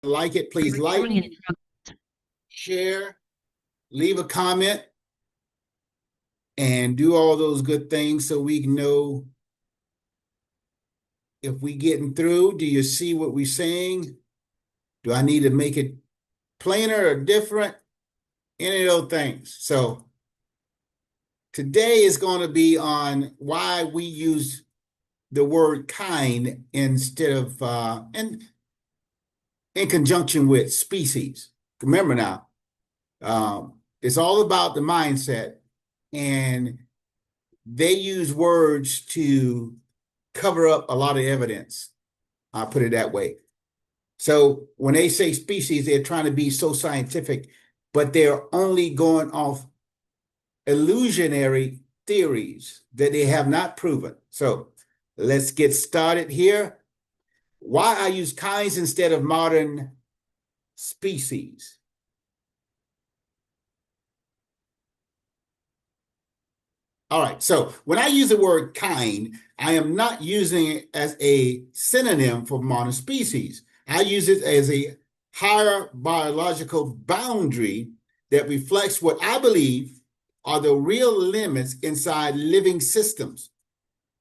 Like it, please like, share, leave a comment, and do all those good things so we can know if we getting through. Do you see what we're saying? Do I need to make it plainer or different? Any of those things. So today is going to be on why we use the word kind instead of in conjunction with species. Remember now, it's all about the mindset, and they use words to cover up a lot of evidence. I'll put it that way. So when they say species, they're trying to be so scientific, but they're only going off illusionary theories that they have not proven. So let's get started here. Why I use kinds instead of modern species. All right, so when I use the word kind, I am not using it as a synonym for modern species. I use it as a higher biological boundary that reflects what I believe are the real limits inside living systems.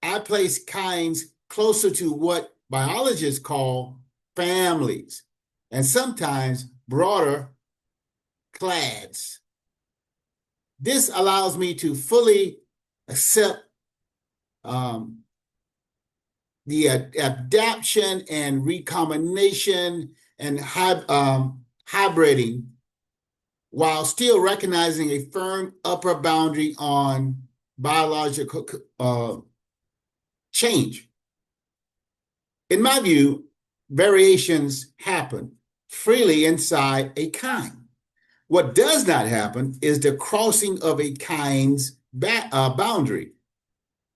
I place kinds closer to what biologists call families, and sometimes broader clades. This allows me to fully accept the adaptation and recombination and hybriding, while still recognizing a firm upper boundary on biological change. In my view, variations happen freely inside a kind. What does not happen is the crossing of a kind's boundary.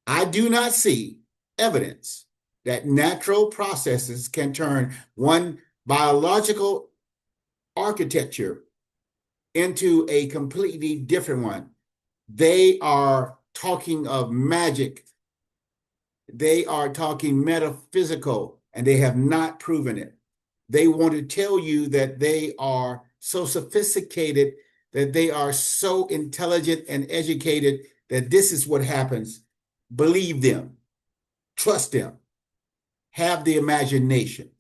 I do not see evidence that natural processes can turn one biological architecture into a completely different one. They are talking of magic. They are talking metaphysical, and they have not proven it. They want to tell you that they are so sophisticated, that they are so intelligent and educated, that this is what happens. Believe them, trust them, have the imagination.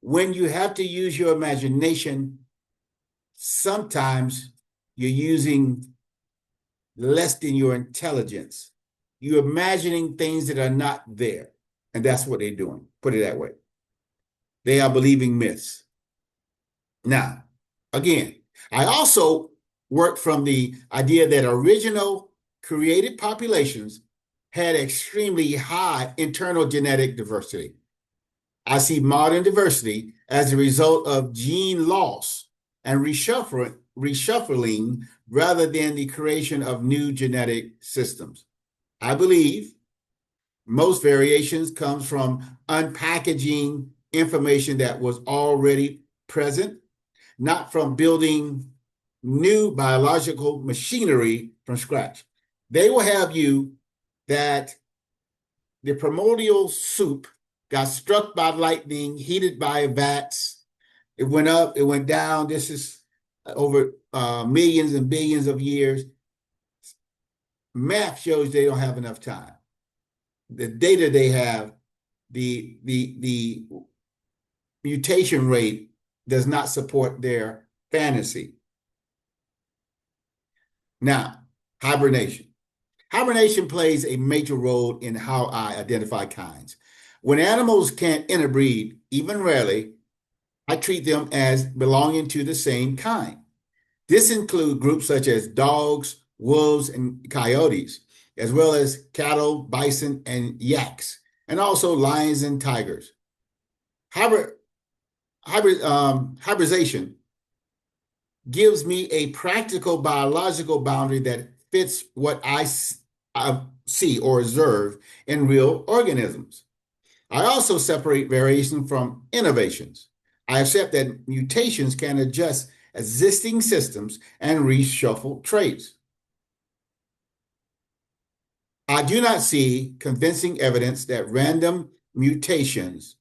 When you have to use your imagination, sometimes you're using less than your intelligence. You're imagining things that are not there. And that's what they're doing. Put it that way. They are believing myths. Now, again, I also work from the idea that original created populations had extremely high internal genetic diversity. I see modern diversity as a result of gene loss and reshuffling rather than the creation of new genetic systems. I believe most variations comes from unpackaging information that was already present, not from building new biological machinery from scratch. They will have you that the primordial soup got struck by lightning, heated by vats. It went up, it went down. This is over millions and billions of years. Math shows they don't have enough time. The data they have, the mutation rate does not support their fantasy. Now, hibernation. Hibernation plays a major role in how I identify kinds. When animals can't interbreed, even rarely, I treat them as belonging to the same kind. This includes groups such as dogs, wolves, and coyotes, as well as cattle, bison, and yaks, and also lions and tigers. Hybridization gives me a practical biological boundary that fits what I see or observe in real organisms. I also separate variation from innovations. I accept that mutations can adjust existing systems and reshuffle traits. I do not see convincing evidence that random mutations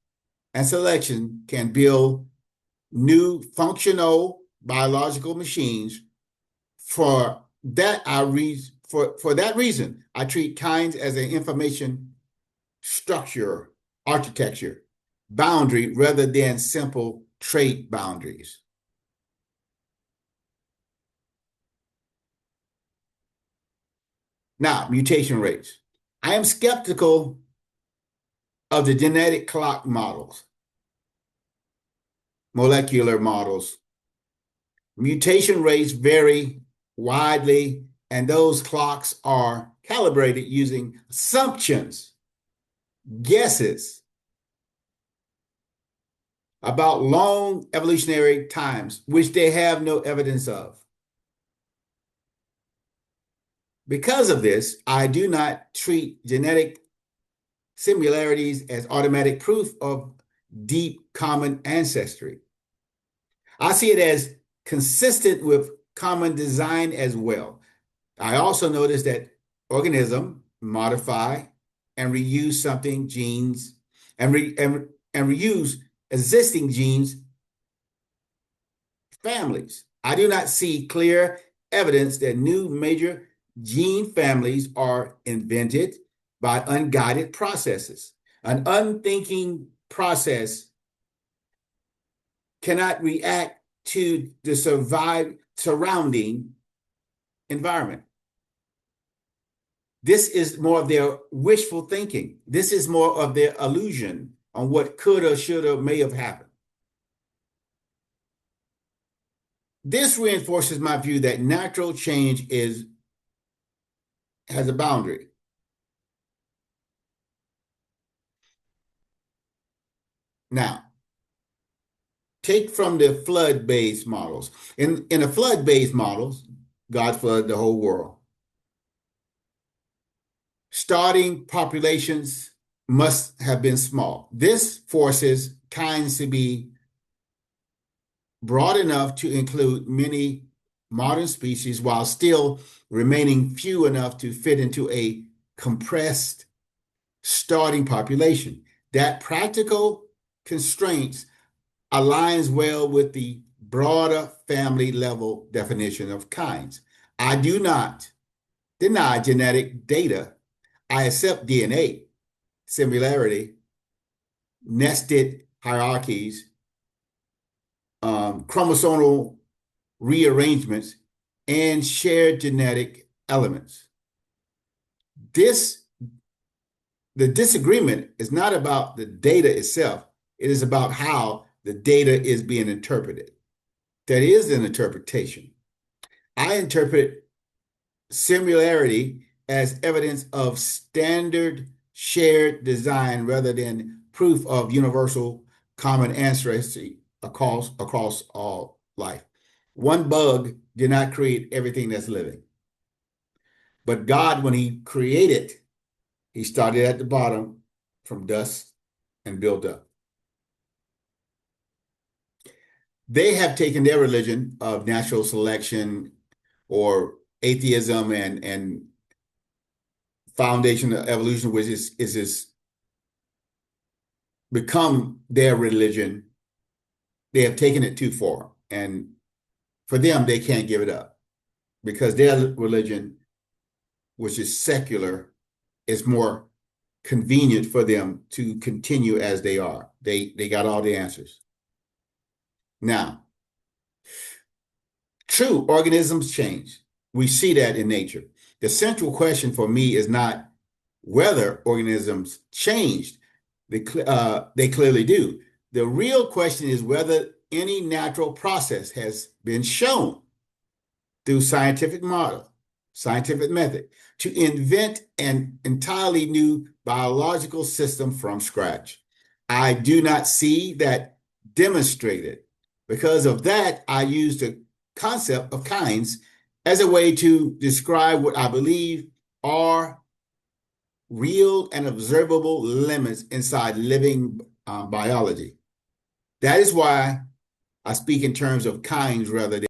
and selection can build new functional biological machines. For that reason, I treat kinds as an information structure, architecture, boundary rather than simple trait boundaries. Now, mutation rates. I am skeptical of the genetic clock models, molecular models. Mutation rates vary widely, and those clocks are calibrated using assumptions, guesses about long evolutionary times, which they have no evidence of. Because of this, I do not treat genetic similarities as automatic proof of deep common ancestry. I see it as consistent with common design as well. I also notice that organisms modify and reuse something genes and reuse existing genes families. I do not see clear evidence that new major gene families are invented by unguided processes. An unthinking process cannot react to the surrounding environment. This is more of their wishful thinking. This is more of their illusion on what could or should or may have happened. This reinforces my view that natural change has a boundary. Now, take from the flood-based models. In the flood-based models, God flooded the whole world. Starting populations must have been small. This forces kinds to be broad enough to include many modern species while still remaining few enough to fit into a compressed starting population. That practical constraints aligns well with the broader family level definition of kinds. I do not deny genetic data. I accept DNA, similarity, nested hierarchies, chromosomal rearrangements, and shared genetic elements. The disagreement is not about the data itself. It is about how the data is being interpreted. That is an interpretation. I interpret similarity as evidence of standard shared design rather than proof of universal common ancestry across all life. One bug did not create everything that's living. But God, when he created, he started at the bottom from dust and built up. They have taken their religion of natural selection or atheism and foundation of evolution, which is become their religion. They have taken it too far. And for them, they can't give it up because their religion, which is secular, is more convenient for them to continue as they are. They got all the answers. Now, true, organisms change. We see that in nature. The central question for me is not whether organisms changed. They clearly do. The real question is whether any natural process has been shown through scientific model, scientific method, to invent an entirely new biological system from scratch. I do not see that demonstrated. Because of that, I use the concept of kinds as a way to describe what I believe are real and observable limits inside living biology. That is why I speak in terms of kinds rather than